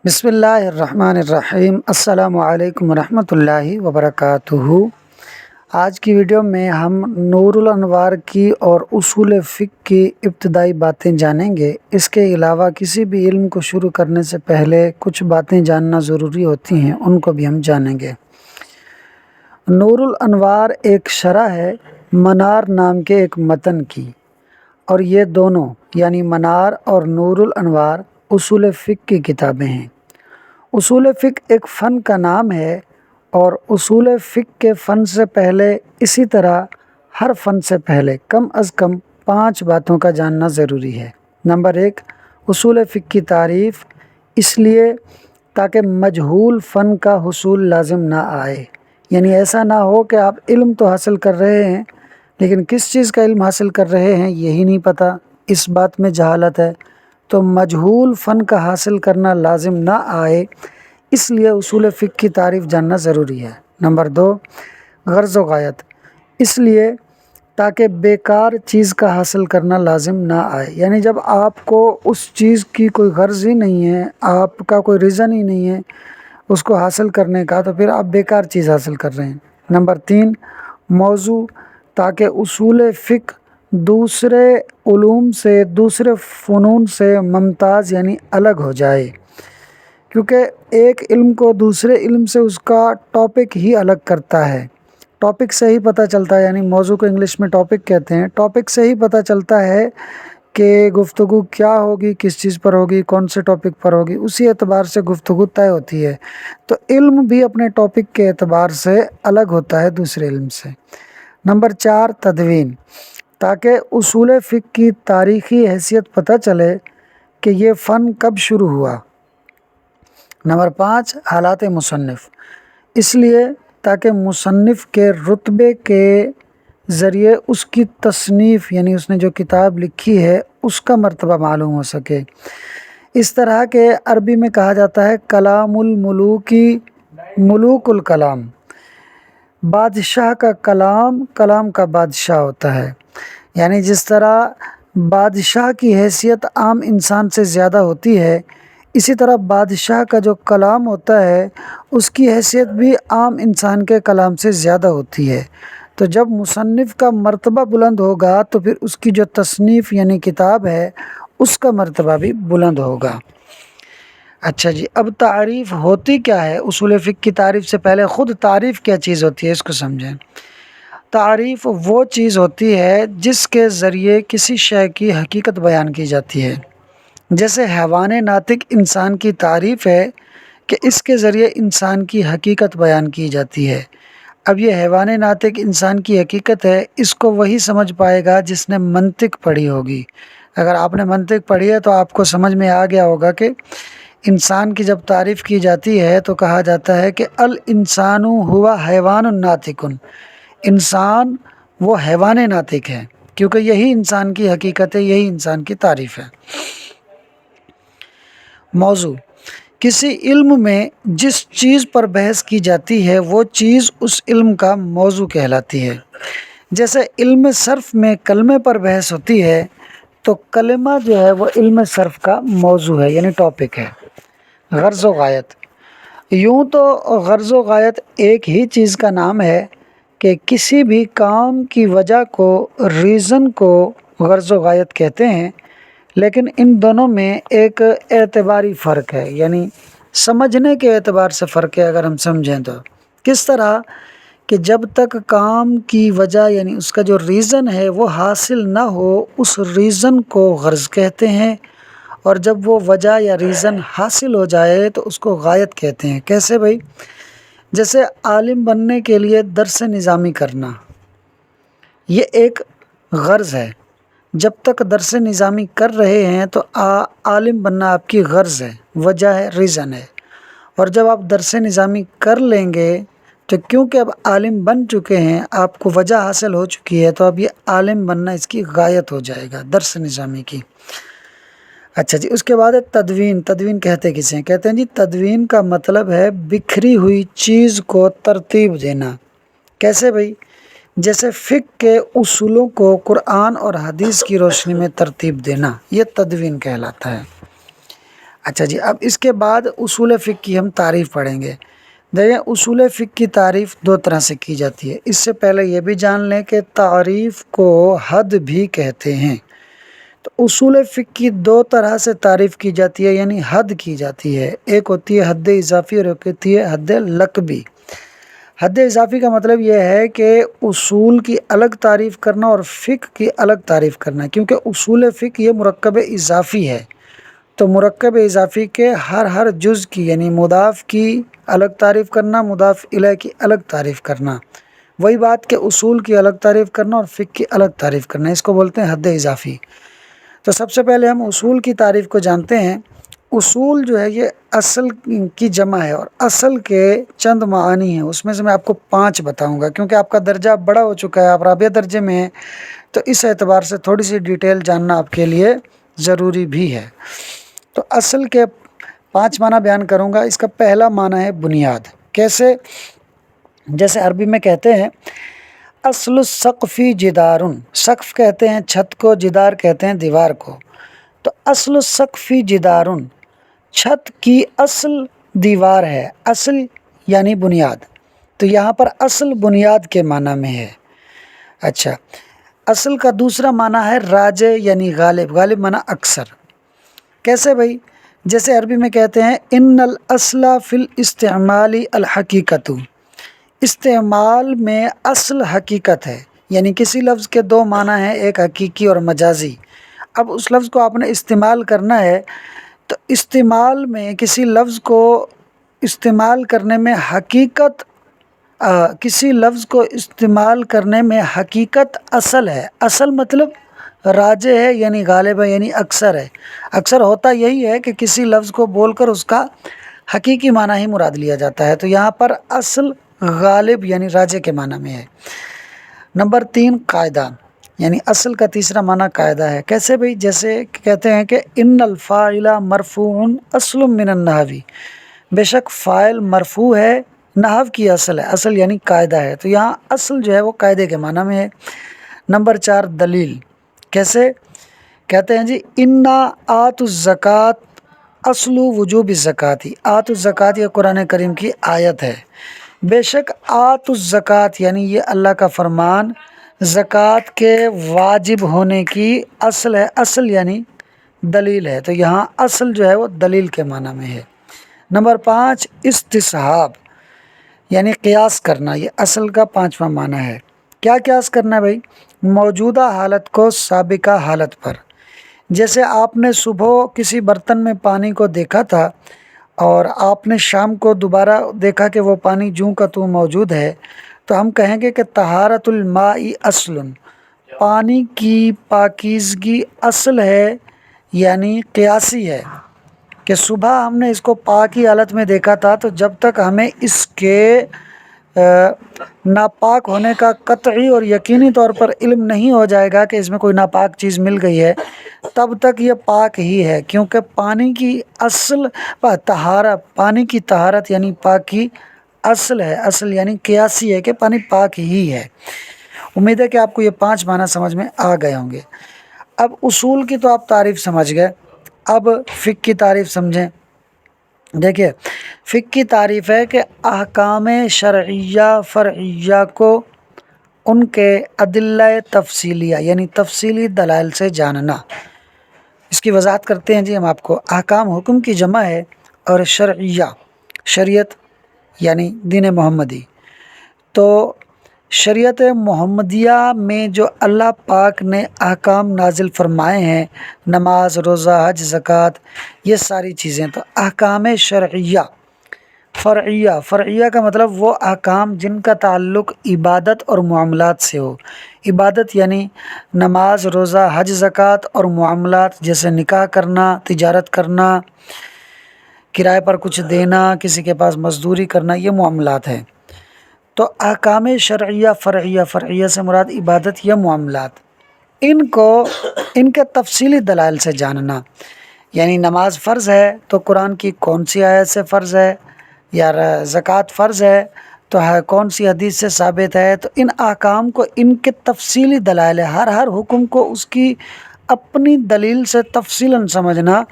بسم اللہ الرحمن الرحیم۔ السلام علیکم ورحمۃ اللہ وبرکاتہ۔ آج کی ویڈیو میں ہم نور الانوار کی اور اصول فقہ کی ابتدائی باتیں جانیں گے۔ اس کے علاوہ کسی بھی علم کو شروع کرنے سے پہلے کچھ باتیں جاننا ضروری ہوتی ہیں، ان کو بھی ہم جانیں گے۔ نور الانوار ایک شرح ہے منار نام کے ایک متن کی، اور یہ دونوں یعنی منار اور نور الانوار اصول فقہ کی کتابیں ہیں۔ اصول فقہ ایک فن کا نام ہے، اور اصول فقہ کے فن سے پہلے اسی طرح ہر فن سے پہلے کم از کم 5 باتوں کا جاننا ضروری ہے۔ نمبر 1، اصول فقہ کی تعریف، اس لیے تاکہ مجہول فن کا حصول لازم نہ آئے، یعنی ایسا نہ ہو کہ آپ علم تو حاصل کر رہے ہیں لیکن کس چیز کا علم حاصل کر رہے ہیں یہی نہیں پتہ، اس بات میں جہالت ہے، تو مجہول فن کا حاصل کرنا لازم نہ آئے، اس لیے اصول فقہ کی تعریف جاننا ضروری ہے۔ نمبر 2، غرض و غایت، اس لیے تاکہ بیکار چیز کا حاصل کرنا لازم نہ آئے، یعنی جب آپ کو اس چیز کی کوئی غرض ہی نہیں ہے، آپ کا کوئی ریزن ہی نہیں ہے اس کو حاصل کرنے کا، تو پھر آپ بیکار چیز حاصل کر رہے ہیں۔ نمبر 3، موضوع، تاکہ اصول فقہ دوسرے علوم سے، دوسرے فنون سے ممتاز یعنی الگ ہو جائے، کیونکہ ایک علم کو دوسرے علم سے اس کا ٹاپک ہی الگ کرتا ہے۔ ٹاپک سے ہی پتہ چلتا ہے، یعنی موضوع کو انگلش میں ٹاپک کہتے ہیں، ٹاپک سے ہی پتہ چلتا ہے کہ گفتگو کیا ہوگی، کس چیز پر ہوگی، کون سے ٹاپک پر ہوگی، اسی اعتبار سے گفتگو طے ہوتی ہے۔ تو علم بھی اپنے ٹاپک کے اعتبار سے الگ ہوتا ہے دوسرے علم سے۔ نمبر 4، تدوین، تاکہ اصول فقہ کی تاریخی حیثیت پتہ چلے کہ یہ فن کب شروع ہوا۔ نمبر 5، حالات مصنف، اس لیے تاکہ مصنف کے رتبے کے ذریعے اس کی تصنیف یعنی اس نے جو کتاب لکھی ہے اس کا مرتبہ معلوم ہو سکے۔ اس طرح کے عربی میں کہا جاتا ہے کلام الملوکی ملوک الکلام، بادشاہ کا کلام کلام کا بادشاہ ہوتا ہے، یعنی جس طرح بادشاہ کی حیثیت عام انسان سے زیادہ ہوتی ہے، اسی طرح بادشاہ کا جو کلام ہوتا ہے اس کی حیثیت بھی عام انسان کے کلام سے زیادہ ہوتی ہے۔ تو جب مصنف کا مرتبہ بلند ہوگا تو پھر اس کی جو تصنیف یعنی کتاب ہے اس کا مرتبہ بھی بلند ہوگا۔ اچھا جی، اب تعریف ہوتی کیا ہے؟ اصول فقہ کی تعریف سے پہلے خود تعریف کیا چیز ہوتی ہے اس کو سمجھیں۔ تعریف وہ چیز ہوتی ہے جس کے ذریعے کسی شے کی حقیقت بیان کی جاتی ہے۔ جیسے حیوان ناطق انسان کی تعریف ہے کہ اس کے ذریعے انسان کی حقیقت بیان کی جاتی ہے۔ اب یہ حیوان ناطق انسان کی حقیقت ہے، اس کو وہی سمجھ پائے گا جس نے منطق پڑھی ہوگی۔ اگر آپ نے منطق پڑھی ہے تو آپ کو سمجھ میں آ گیا ہوگا کہ انسان کی جب تعریف کی جاتی ہے تو کہا جاتا ہے کہ الانسان ہوا حیوان ناطق، انسان وہ حیوان ناطق ہے، کیونکہ یہی انسان کی حقیقت ہے، یہی انسان کی تعریف ہے۔ موضوع، کسی علم میں جس چیز پر بحث کی جاتی ہے وہ چیز اس علم کا موضوع کہلاتی ہے۔ جیسے علم صرف میں کلمے پر بحث ہوتی ہے تو کلمہ جو ہے وہ علم صرف کا موضوع ہے یعنی ٹاپک ہے۔ غرض و غایت، یوں تو غرض و غایت ایک ہی چیز کا نام ہے کہ کسی بھی کام کی وجہ کو، ریزن کو غرض و غایت کہتے ہیں، لیکن ان دونوں میں ایک اعتباری فرق ہے، یعنی سمجھنے کے اعتبار سے فرق ہے۔ اگر ہم سمجھیں تو کس طرح کہ جب تک کام کی وجہ یعنی اس کا جو ریزن ہے وہ حاصل نہ ہو اس ریزن کو غرض کہتے ہیں، اور جب وہ وجہ یا ریزن حاصل ہو جائے تو اس کو غایت کہتے ہیں۔ کیسے بھائی؟ جیسے عالم بننے کے لیے درس نظامی کرنا، یہ ایک غرض ہے۔ جب تک درس نظامی کر رہے ہیں تو عالم بننا آپ کی غرض ہے، وجہ ہے، ریزن ہے، اور جب آپ درس نظامی کر لیں گے تو کیونکہ اب عالم بن چکے ہیں، آپ کو وجہ حاصل ہو چکی ہے، تو اب یہ عالم بننا اس کی غایت ہو جائے گا درس نظامی کی۔ اچھا جی، اس کے بعد ہے تدوین۔ تدوین کہتے کسے ہیں؟ کہتے ہیں جی تدوین کا مطلب ہے بکھری ہوئی چیز کو ترتیب دینا۔ کیسے بھائی؟ جیسے فقہ کے اصولوں کو قرآن اور حدیث کی روشنی میں ترتیب دینا، یہ تدوین کہلاتا ہے۔ اچھا جی، اب اس کے بعد اصول فقہ کی ہم تعریف پڑھیں گے۔ دیکھیں اصول فقہ کی تعریف دو طرح سے کی جاتی ہے۔ اس سے پہلے یہ بھی جان لیں کہ تعریف کو حد بھی کہتے ہیں۔ تو اصول فقہ کی دو طرح سے تعریف کی جاتی ہے، یعنی حد کی جاتی ہے۔ ایک ہوتی ہے حد اضافی اور ایک ہوتی ہے حد لقبی۔ حد اضافی کا مطلب یہ ہے کہ اصول کی الگ تعریف کرنا اور فقہ کی الگ تعریف کرنا، کیونکہ اصول فقہ یہ مرکب اضافی ہے، تو مرکب اضافی کے ہر جز کی یعنی مضاف کی الگ تعریف کرنا، مضاف الیہ کی الگ تعریف کرنا، وہی بات کہ اصول کی الگ تعریف کرنا اور فقہ کی الگ تعریف کرنا، اس کو بولتے ہیں حد اضافی۔ تو سب سے پہلے ہم اصول کی تعریف کو جانتے ہیں۔ اصول جو ہے یہ اصل کی جمع ہے، اور اصل کے چند معانی ہیں، اس میں سے میں آپ کو 5 بتاؤں گا، کیونکہ آپ کا درجہ بڑا ہو چکا ہے، آپ رابعہ درجے میں ہیں، تو اس اعتبار سے تھوڑی سی ڈیٹیل جاننا آپ کے لیے ضروری بھی ہے۔ تو اصل کے 5 معنی بیان کروں گا۔ اس کا پہلا معنی ہے بنیاد۔ کیسے؟ جیسے عربی میں کہتے ہیں اصل السقف جدار، سقف کہتے ہیں چھت کو، جدار کہتے ہیں دیوار کو۔ تو اصل السقف جدار، چھت کی اصل دیوار ہے، اصل یعنی بنیاد، تو یہاں پر اصل بنیاد کے معنی میں ہے۔ اچھا، اصل کا دوسرا معنی ہے راجع یعنی غالب، غالب معنی اکثر۔ کیسے بھائی؟ جیسے عربی میں کہتے ہیں ان الاصل فی الاستعمال الحقیقت، استعمال میں اصل حقیقت ہے، یعنی کسی لفظ کے 2 معنی ہیں، ایک حقیقی اور مجازی۔ اب اس لفظ کو آپ نے استعمال کرنا ہے، تو استعمال میں کسی لفظ کو استعمال کرنے میں حقیقت، کسی لفظ کو استعمال کرنے میں حقیقت اصل ہے۔ اصل مطلب راجع ہے یعنی غالب ہے یعنی اکثر ہے۔ اکثر ہوتا یہی ہے کہ کسی لفظ کو بول کر اس کا حقیقی معنی ہی مراد لیا جاتا ہے، تو یہاں پر اصل غالب یعنی راجع کے معنی میں ہے۔ نمبر 3 قاعدہ، یعنی اصل کا تیسرا معنی قاعدہ ہے۔ کیسے بھئی؟ جیسے کہتے ہیں کہ ان الفاعل مرفوع اصل من النحو، بے شک فاعل مرفوع ہے، نحو کی اصل ہے، اصل یعنی قاعدہ ہے، تو یہاں اصل جو ہے وہ قاعدے کے معنی میں ہے۔ نمبر 4 دلیل۔ کیسے؟ کہتے ہیں جی انا آت الزکوٰۃ اصل وجوب الزکوٰۃ، آت الزکوٰۃ یہ قرآن کریم کی آیت ہے۔ بے شک آت الزکوٰۃ یعنی یہ اللہ کا فرمان زکوٰۃ کے واجب ہونے کی اصل ہے، اصل یعنی دلیل ہے، تو یہاں اصل جو ہے وہ دلیل کے معنی میں ہے۔ نمبر 5 استصحاب یعنی قیاس کرنا، یہ اصل کا 5واں معنی ہے۔ کیا قیاس کرنا بھائی؟ موجودہ حالت کو سابقہ حالت پر۔ جیسے آپ نے صبح کسی برتن میں پانی کو دیکھا تھا اور آپ نے شام کو دوبارہ دیکھا کہ وہ پانی جوں کا توں موجود ہے، تو ہم کہیں گے کہ طہارت الماء اصل، پانی کی پاکیزگی اصل ہے، یعنی قیاسی ہے، کہ صبح ہم نے اس کو پاک کی حالت میں دیکھا تھا، تو جب تک ہمیں اس کے ناپاک ہونے کا قطعی اور یقینی طور پر علم نہیں ہو جائے گا کہ اس میں کوئی ناپاک چیز مل گئی ہے، تب تک یہ پاک ہی ہے، کیونکہ پانی کی اصل طہارت، پانی کی طہارت یعنی پاکی اصل ہے، اصل یعنی قیاسی ہے کہ پانی پاک ہی ہے۔ امید ہے کہ آپ کو یہ 5 معنی سمجھ میں آ گئے ہوں گے۔ اب اصول کی تو آپ تعریف سمجھ گئے، اب فقہ کی تعریف سمجھیں۔ دیکھیے فقہ کی تعریف ہے کہ احکام شرعیہ فرعیہ کو ان کے ادلہ تفصیلیہ یعنی تفصیلی دلائل سے جاننا۔ اس کی وضاحت کرتے ہیں جی ہم آپ کو۔ احکام حکم کی جمع ہے، اور شرعیہ شریعت یعنی دین محمدی، تو شریعت محمدیہ میں جو اللہ پاک نے احکام نازل فرمائے ہیں، نماز، روزہ، حج، زکوٰۃ، یہ ساری چیزیں، تو احکام شرعیہ۔ فرعیہ، فرعیہ کا مطلب وہ احکام جن کا تعلق عبادت اور معاملات سے ہو۔ عبادت یعنی نماز، روزہ، حج، زکوٰۃ، اور معاملات جیسے نکاح کرنا، تجارت کرنا، کرائے پر کچھ دینا، کسی کے پاس مزدوری کرنا، یہ معاملات ہیں۔ تو احکام شرعیہ فرعیہ، فرعیہ سے مراد عبادت یا معاملات، ان کے تفصیلی دلائل سے جاننا، یعنی نماز فرض ہے تو قرآن کی کون سی آیت سے فرض ہے، یا زکوٰۃ فرض ہے تو کون سی حدیث سے ثابت ہے، تو ان احکام کو ان کے تفصیلی دلائل ہے، ہر حکم کو اس کی اپنی دلیل سے تفصیلاً سمجھنا،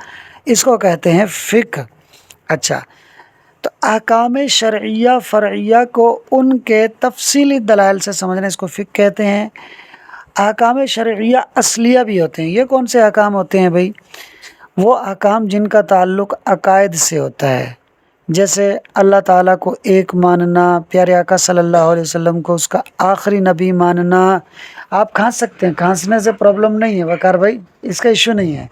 اس کو کہتے ہیں فقہ۔ اچھا، تو احکام شرعیہ فرعیہ کو ان کے تفصیلی دلائل سے سمجھنا، اس کو فقہ کہتے ہیں۔ احکام شرعیہ اصلیہ بھی ہوتے ہیں۔ یہ کون سے احکام ہوتے ہیں بھائی؟ وہ احکام جن کا تعلق عقائد سے ہوتا ہے، جیسے اللہ تعالیٰ کو ایک ماننا، پیارے آقا صلی اللہ علیہ وسلم کو اس کا آخری نبی ماننا۔ آپ کھانس سکتے ہیں، کھانسنے سے پرابلم نہیں ہے وقار بھائی، اس کا ایشو نہیں ہے،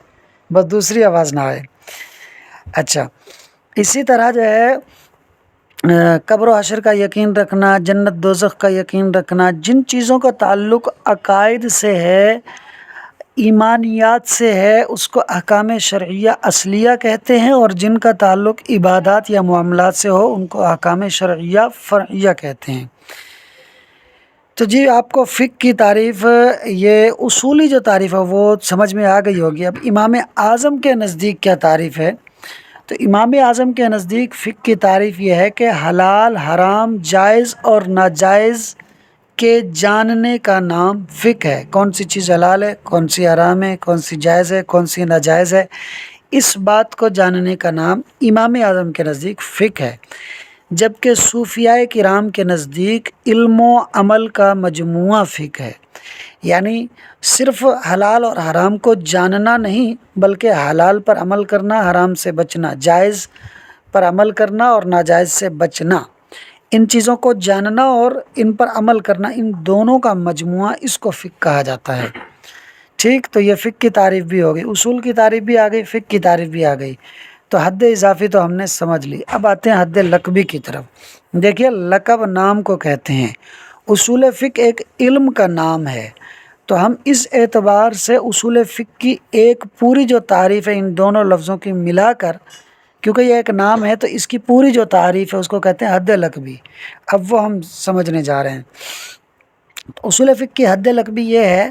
بس دوسری آواز نہ آئے۔ اچھا، اسی طرح جو ہے قبر و حشر کا یقین رکھنا، جنت دوزخ کا یقین رکھنا، جن چیزوں کا تعلق عقائد سے ہے، ایمانیات سے ہے، اس کو احکام شرعیہ اصلیہ کہتے ہیں، اور جن کا تعلق عبادات یا معاملات سے ہو ان کو احکام شرعیہ فرعیہ کہتے ہیں۔ تو جی آپ کو فقہ کی تعریف، یہ اصولی جو تعریف ہے وہ سمجھ میں آ گئی ہوگی۔ اب امام اعظم کے نزدیک کیا تعریف ہے؟ تو امام اعظم کے نزدیک فقہ کی تعریف یہ ہے کہ حلال، حرام، جائز اور ناجائز کے جاننے کا نام فقہ ہے۔ کون سی چیز حلال ہے، کون سی حرام ہے، کون سی جائز ہے، کون سی ناجائز ہے، اس بات کو جاننے کا نام امام اعظم کے نزدیک فقہ ہے۔ جبکہ صوفیاء کرام کے نزدیک علم و عمل کا مجموعہ فقہ ہے، یعنی صرف حلال اور حرام کو جاننا نہیں، بلکہ حلال پر عمل کرنا، حرام سے بچنا، جائز پر عمل کرنا اور ناجائز سے بچنا، ان چیزوں کو جاننا اور ان پر عمل کرنا، ان دونوں کا مجموعہ اس کو فقہ کہا جاتا ہے۔ ٹھیک، تو یہ فقہ کی تعریف بھی ہو گئی، اصول کی تعریف بھی آ گئی، فقہ کی تعریف بھی آ گئی۔ تو حد اضافی تو ہم نے سمجھ لی، اب آتے ہیں حد لقبی کی طرف۔ دیکھیے، لقب نام کو کہتے ہیں، اصول فقہ ایک علم کا نام ہے، تو ہم اس اعتبار سے اصول فقہ کی ایک پوری جو تعریف ہے ان دونوں لفظوں کی ملا کر، کیونکہ یہ ایک نام ہے تو اس کی پوری جو تعریف ہے اس کو کہتے ہیں حد لقبی۔ اب وہ ہم سمجھنے جا رہے ہیں۔ اصول فقہ کی حد لقبی یہ ہے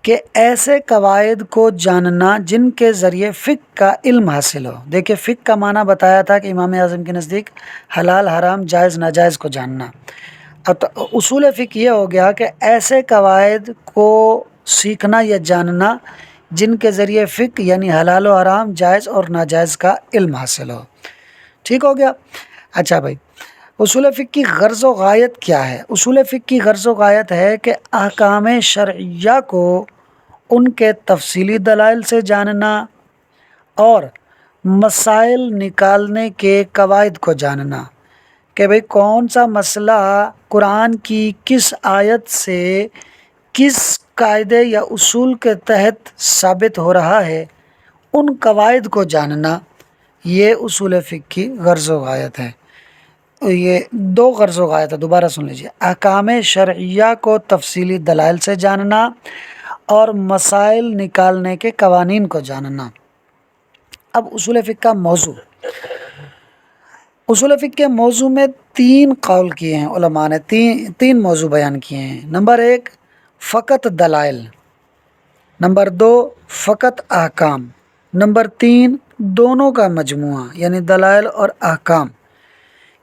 کہ ایسے قواعد کو جاننا جن کے ذریعے فقہ کا علم حاصل ہو۔ دیکھیے، فقہ کا معنی بتایا تھا کہ امام اعظم کے نزدیک حلال، حرام، جائز، ناجائز کو جاننا۔ اب اصول فقہ یہ ہو گیا کہ ایسے قواعد کو سیکھنا یا جاننا جن کے ذریعے فقہ یعنی حلال و حرام، جائز اور ناجائز کا علم حاصل ہو۔ ٹھیک ہو گیا؟ اچھا بھائی، اصول فقہ کی غرض و غایت کیا ہے؟ اصول فقہ کی غرض و غایت ہے کہ احکام شرعیہ کو ان کے تفصیلی دلائل سے جاننا اور مسائل نکالنے کے قواعد کو جاننا، کہ بھئی کون سا مسئلہ قرآن کی کس آیت سے کس قاعدے یا اصول کے تحت ثابت ہو رہا ہے، ان قواعد کو جاننا، یہ اصول فقہ کی غرض و غایت ہے۔ یہ دو غرض و غایت ہے، دوبارہ سن لیجیے، احکام شرعیہ کو تفصیلی دلائل سے جاننا اور مسائل نکالنے کے قوانین کو جاننا۔ اب اصول فقہ کا موضوع، اصول فقہ کے موضوع میں تین قول کیے ہیں علماء نے، تین موضوع بیان کیے ہیں۔ نمبر ایک، فقط دلائل، نمبر دو، فقط احکام، نمبر تین، دونوں کا مجموعہ یعنی دلائل اور احکام۔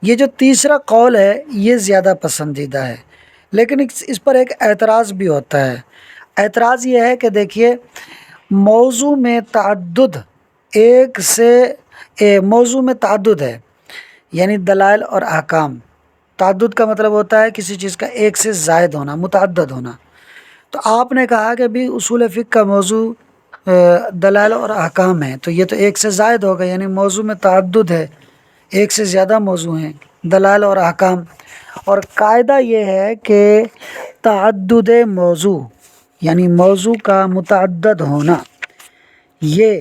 یہ جو تیسرا قول ہے یہ زیادہ پسندیدہ ہے، لیکن اس پر ایک اعتراض بھی ہوتا ہے۔ اعتراض یہ ہے کہ دیکھیے، موضوع میں تعدد موضوع میں تعدد ہے، یعنی دلائل اور احکام۔ تعدد کا مطلب ہوتا ہے کسی چیز کا ایک سے زائد ہونا، متعدد ہونا۔ تو آپ نے کہا کہ بھی اصول فقہ کا موضوع دلائل اور احکام ہے، تو یہ تو ایک سے زائد ہوگا، یعنی موضوع میں تعدد ہے، ایک سے زیادہ موضوع ہیں، دلائل اور احکام۔ اور قاعدہ یہ ہے کہ تعدد موضوع یعنی موضوع کا متعدد ہونا، یہ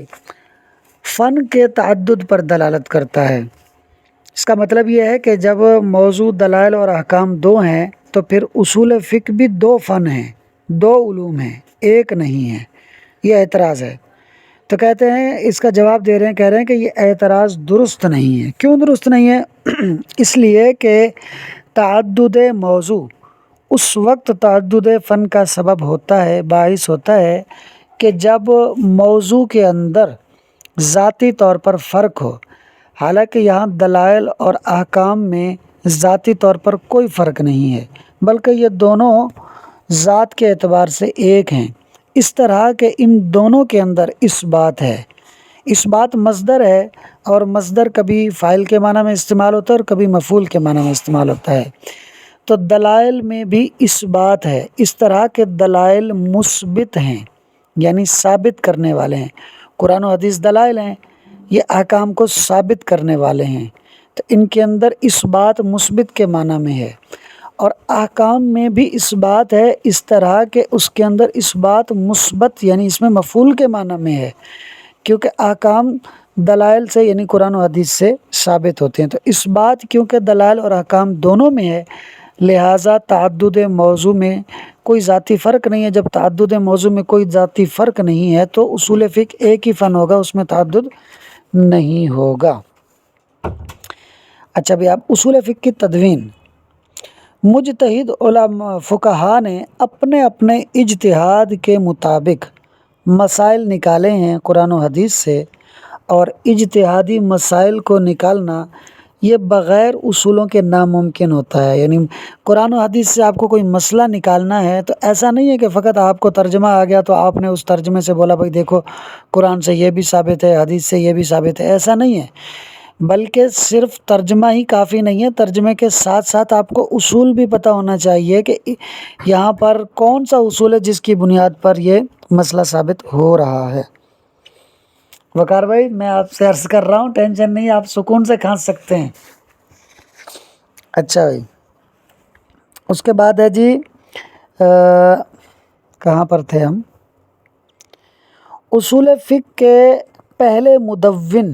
فن کے تعدد پر دلالت کرتا ہے۔ اس کا مطلب یہ ہے کہ جب موضوع دلائل اور احکام دو ہیں تو پھر اصول فقہ بھی دو فن ہیں، دو علوم ہیں، ایک نہیں ہے۔ یہ اعتراض ہے۔ تو کہتے ہیں، اس کا جواب دے رہے ہیں، کہہ رہے ہیں کہ یہ اعتراض درست نہیں ہے۔ کیوں درست نہیں ہے؟ اس لیے کہ تعدد موضوع اس وقت تعدد فن کا سبب ہوتا ہے، باعث ہوتا ہے کہ جب موضوع کے اندر ذاتی طور پر فرق ہو، حالانکہ یہاں دلائل اور احکام میں ذاتی طور پر کوئی فرق نہیں ہے، بلکہ یہ دونوں ذات کے اعتبار سے ایک ہیں۔ اس طرح کہ ان دونوں کے اندر اس بات ہے، اثبات مصدر ہے، اور مصدر کبھی فاعل کے معنی میں استعمال ہوتا ہے اور کبھی مفعول کے معنی میں استعمال ہوتا ہے۔ تو دلائل میں بھی اثبات ہے، اس طرح کے دلائل مثبت ہیں یعنی ثابت کرنے والے ہیں۔ قرآن و حدیث دلائل ہیں، یہ احکام کو ثابت کرنے والے ہیں، تو ان کے اندر اثبات مثبت کے معنی میں ہے۔ اور احکام میں بھی اثبات ہے، اس طرح کہ اس کے اندر اثبات مثبت یعنی اس میں مفعول کے معنی میں ہے، کیونکہ احکام دلائل سے یعنی قرآن و حدیث سے ثابت ہوتے ہیں۔ تو اثبات کیونکہ دلائل اور احکام دونوں میں ہے، لہٰذا تعدد موضوع میں کوئی ذاتی فرق نہیں ہے۔ جب تعدد موضوع میں کوئی ذاتی فرق نہیں ہے تو اصول فقہ ایک ہی فن ہوگا، اس میں تعدد نہیں ہوگا۔ اچھا بھی، اب اصول فقہ کی تدوین۔ مجتہد علماء فقہا نے اپنے اپنے اجتہاد کے مطابق مسائل نکالے ہیں قرآن و حدیث سے، اور اجتہادی مسائل کو نکالنا یہ بغیر اصولوں کے ناممکن ہوتا ہے۔ یعنی قرآن و حدیث سے آپ کو کوئی مسئلہ نکالنا ہے تو ایسا نہیں ہے کہ فقط آپ کو ترجمہ آ گیا تو آپ نے اس ترجمے سے بولا بھائی دیکھو قرآن سے یہ بھی ثابت ہے، حدیث سے یہ بھی ثابت ہے، ایسا نہیں ہے، بلکہ صرف ترجمہ ہی کافی نہیں ہے، ترجمے کے ساتھ ساتھ آپ کو اصول بھی پتہ ہونا چاہیے کہ یہاں پر کون سا اصول ہے جس کی بنیاد پر یہ مسئلہ ثابت ہو رہا ہے۔ وقار بھائی میں آپ سے عرض کر رہا ہوں، ٹینشن نہیں، آپ سکون سے کھانس سکتے ہیں۔ اچھا بھائی، اس کے بعد ہے جی کہاں پر تھے ہم؟ اصول فقہ کے پہلے مدون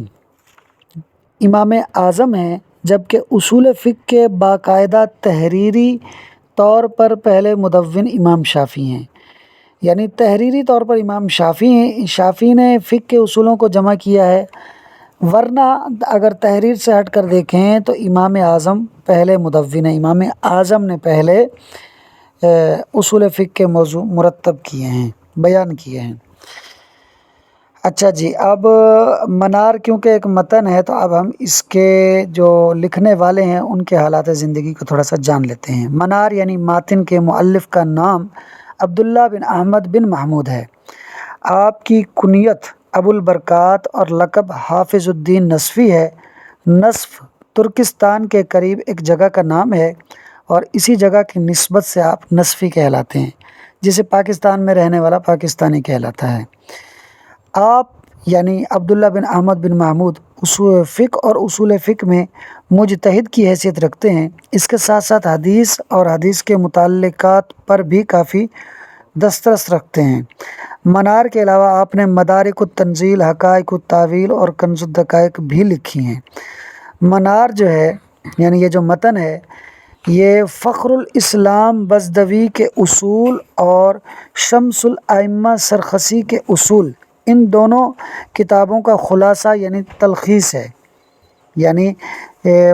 امام اعظم ہیں، جبکہ اصول فقہ کے باقاعدہ تحریری طور پر پہلے مدون امام شافعی ہیں۔ یعنی تحریری طور پر امام شافعی نے فقہ کے اصولوں کو جمع کیا ہے، ورنہ اگر تحریر سے ہٹ کر دیکھیں تو امام اعظم پہلے مدون ہیں، امام اعظم نے پہلے اصول فقہ کے موضوع مرتب کیے ہیں، بیان کیے ہیں۔ اچھا جی، اب منار کیونکہ ایک متن ہے تو اب ہم اس کے جو لکھنے والے ہیں ان کے حالات زندگی کو تھوڑا سا جان لیتے ہیں۔ منار یعنی ماتن کے مؤلف کا نام عبداللہ بن احمد بن محمود ہے۔ آپ کی کنیت ابو البرکات اور لقب حافظ الدین نصفی ہے۔ نصف ترکستان کے قریب ایک جگہ کا نام ہے اور اسی جگہ کی نسبت سے آپ نصفی کہلاتے ہیں، جسے پاکستان میں رہنے والا پاکستانی کہلاتا ہے۔ آپ یعنی عبداللہ بن احمد بن محمود اصول فقہ اور اصول فقہ میں مجتہد کی حیثیت رکھتے ہیں، اس کے ساتھ ساتھ حدیث اور حدیث کے متعلقات پر بھی کافی دسترس رکھتے ہیں۔ منار کے علاوہ آپ نے مدارک التنزیل، حقائق التاویل اور کنز الدقائق بھی لکھی ہیں۔ منار جو ہے یعنی یہ جو متن ہے یہ فخر الاسلام بزدوی کے اصول اور شمس الائمہ سرخسی کے اصول، ان دونوں کتابوں کا خلاصہ یعنی تلخیص ہے۔ یعنی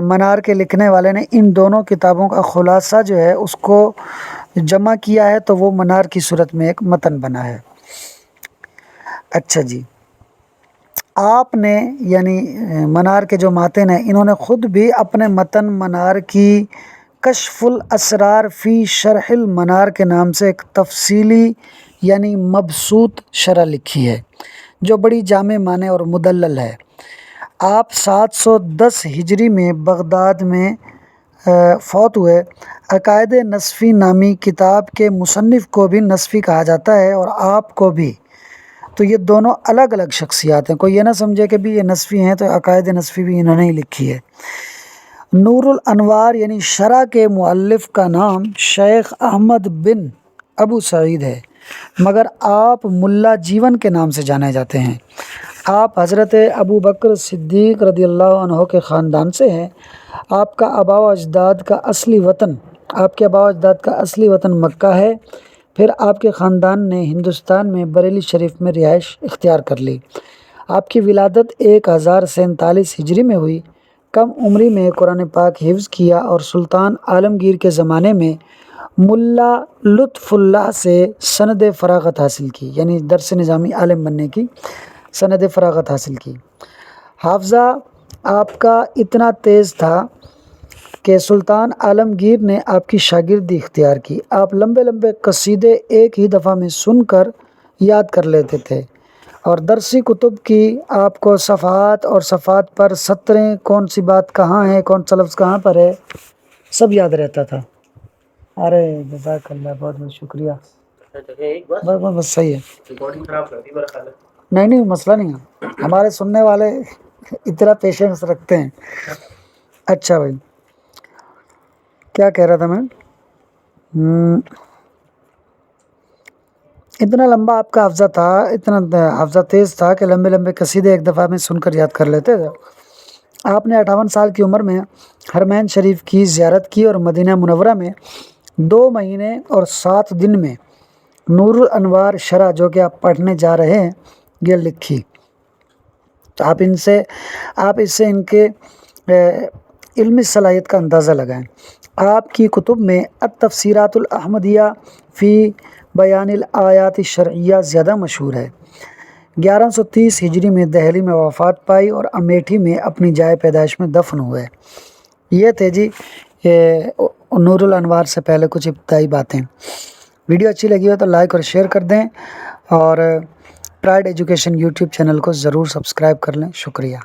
منار کے لکھنے والے نے ان دونوں کتابوں کا خلاصہ جو ہے اس کو جمع کیا ہے تو وہ منار کی صورت میں ایک متن بنا ہے۔ اچھا جی، آپ نے یعنی منار کے جو ماتن ہیں انہوں نے خود بھی اپنے متن منار کی کشف الاسرار فی شرح المنار کے نام سے ایک تفصیلی یعنی مبسوط شرح لکھی ہے جو بڑی جامع معنی اور مدلل ہے۔ آپ 710 ہجری میں بغداد میں فوت ہوئے۔ عقائد نصفی نامی کتاب کے مصنف کو بھی نصفی کہا جاتا ہے اور آپ کو بھی، تو یہ دونوں الگ الگ شخصیات ہیں، کوئی یہ نہ سمجھے کہ بھی یہ نصفی ہیں تو عقائد نصفی بھی انہوں نے ہی لکھی ہے۔ نور الانوار یعنی شرح کے مؤلف کا نام شیخ احمد بن ابو سعید ہے، مگر آپ ملا جیون کے نام سے جانے جاتے ہیں۔ آپ حضرت ابو بکر صدیق رضی اللہ عنہ کے خاندان سے ہیں۔ آپ کے آباء و اجداد کا اصلی وطن مکہ ہے، پھر آپ کے خاندان نے ہندوستان میں بریلی شریف میں رہائش اختیار کر لی۔ آپ کی ولادت 1047 ہجری میں ہوئی۔ کم عمری میں قرآن پاک حفظ کیا اور سلطان عالمگیر کے زمانے میں ملا لطف اللہ سے سند فراغت حاصل کی، یعنی درس نظامی عالم بننے کی سند فراغت حاصل کی۔ حافظہ آپ کا اتنا تیز تھا کہ سلطان عالمگیر نے آپ کی شاگردی اختیار کی۔ آپ لمبے لمبے قصیدے ایک ہی دفعہ میں سن کر یاد کر لیتے تھے اور درسی کتب کی آپ کو صفحات اور صفحات پر سطریں، کون سی بات کہاں ہے، کون سا لفظ کہاں پر ہے، سب یاد رہتا تھا۔ ارے جزاک اللہ، بہت بہت شکریہ۔ بس صحیح ہے، نہیں مسئلہ نہیں ہے، ہمارے سننے والے اتنا پیشنس رکھتے ہیں۔ اچھا بھائی، کیا کہہ رہا تھا میں؟ اتنا لمبا آپ کا حافظہ تھا، اتنا حافظہ تیز تھا کہ لمبے لمبے قصیدے ایک دفعہ میں سن کر یاد کر لیتے تھے۔ آپ نے 58 سال کی عمر میں حرمین شریف کی زیارت کی اور مدینہ منورہ میں 2 مہینے اور 7 دن میں نور الانوار شرح، جو کہ آپ پڑھنے جا رہے ہیں، یہ لکھی۔ آپ اس سے ان کے علمی صلاحیت کا اندازہ لگائیں۔ آپ کی کتب میں التفسیرات الاحمدیہ فی بیان الآیات الشرعیہ زیادہ مشہور ہے۔ 1130 ہجری میں دہلی میں وفات پائی اور امیٹھی میں اپنی جائے پیدائش میں دفن ہوئے۔ یہ تھے جی نور الانوار سے پہلے کچھ ابتدائی باتیں۔ ویڈیو اچھی لگی ہو تو لائک اور شیئر کر دیں، اور پرائڈ ایجوکیشن یوٹیوب چینل کو ضرور سبسکرائب کر لیں۔ شکریہ۔